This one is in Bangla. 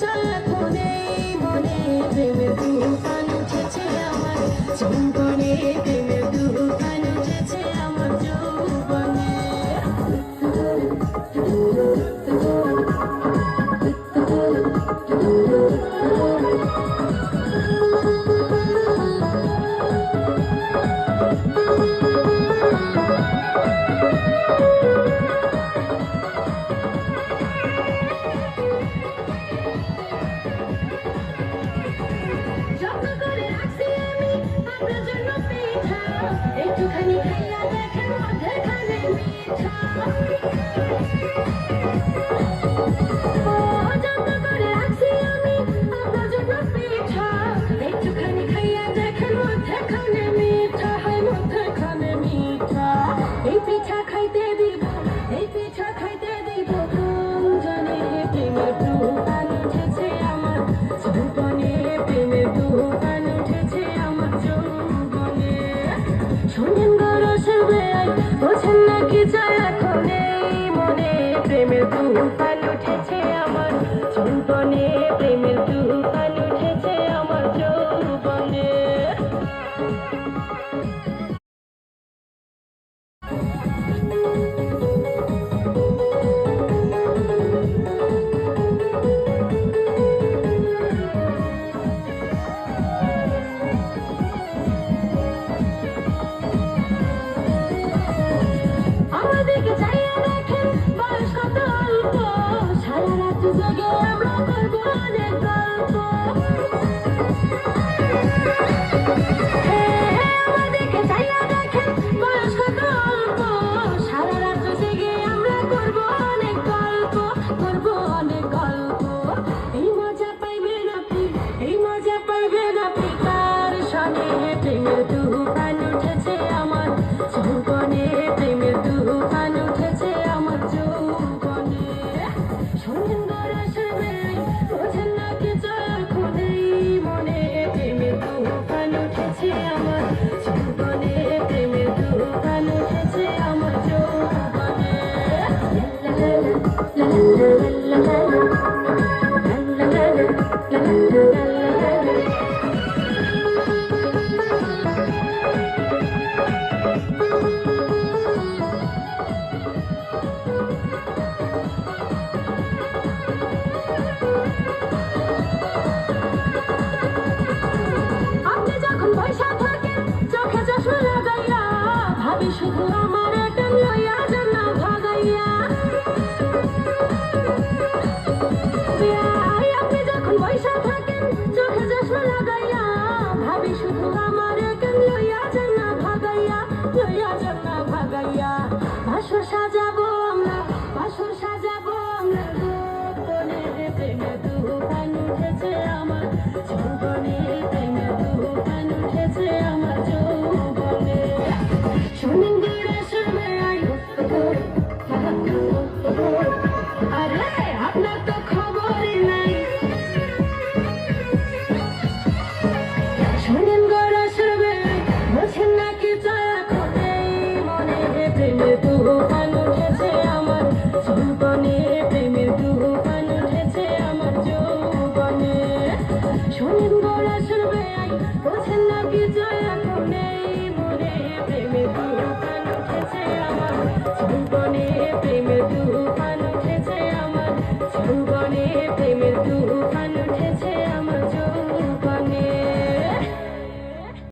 চায় এখন এই মনে প্রেমের তুফান উঠেছে আমার জীবনে প্রেমের তুফান উঠেছে আমার যৌবনে একটুখানি খাইয়া দেখেন মধ্যেখানে মিঠা যত্ন করে রাখছি আমি আপনার জন্য পিঠা একটুখানি খাইয়া দেখেন মধ্যেখানে মিঠা হয় মধ্যেখানে মিঠা এই পিঠা খাইতে দিব এই পিঠা খাইতে দিব কোন জানে প্রেমের তুফান উঠেছে আমার যৌবনে প্রেমের তুফান উঠেছে আমার যৌবনে শোনেন গো রসের বেলায় বোঝেন না কি চায় এখন এই মনে প্রেমের তুফান উঠেছে আমার যৌবনে প্রেমের তুফান উঠেছে আমার যৌবনে আমাদেরকে চাইয়া দেখেন বয়স কত অল্প সারা রাত জেগে আমরা করবো অনেক গল্প আমাদেরকে চাইয়া দেখেন বয়স কত অল্প সারা রাত জেগে আমরা করবো অনেক গল্প করবো অনেক গল্প এই মজা পাইবেন আপনি এই মজা পাইবেন আপনি কার সনে প্রেমের তুফান উঠেছে আমার যৌবনে প্রেমের তুফান উঠেছে আমার যৌবনে শোনেন গো রসের বেলায় বোঝেন না কি চায় এখন এই মনে প্রেমের তুফান উঠেছে আমার যৌবনে প্রেমের তুফান উঠেছে আমার যৌবনে লা লা লা লা লা লা লা লা লা লা আপনি যখন পয়সা থাকেন চোখে চশমা লাগাইয়া ভাবি শুধু আমার এটা লইয়া যান না ভাগাইয়া আপনি যখন পয়সা থাকেন চোখে চশমা লাগাইয়া ভাবি শুধু আমার এটা লইয়া যান না ভাগাইয়া লইয়া যান না ভাগাইয়া বাসর সাজাবো আমরা বাসর সাজাবো আমরা গোপনে প্রেমের তুফান উঠেছে আমার যৌবনে প্রেমের তুফান উঠেছে আমার যৌবনে শোনেন গো রসের বেলায় আরে আপনার তো খবরই নাই শোনেন গো রসের বেলায় বোঝেন না কি চায় এখন এই মনে প্রেমের তুফান উঠেছে আমার যৌবনে প্রেমের তুফান উঠেছে আমার যৌবনে শোনেন গো রসের বেলায় বোঝেন না কি চায় এখন এই মনে প্রেমের তুফান উঠেছে আমার যৌবনে প্রেমের তুফান উঠেছে আমার যৌবনে প্রেমের তুফান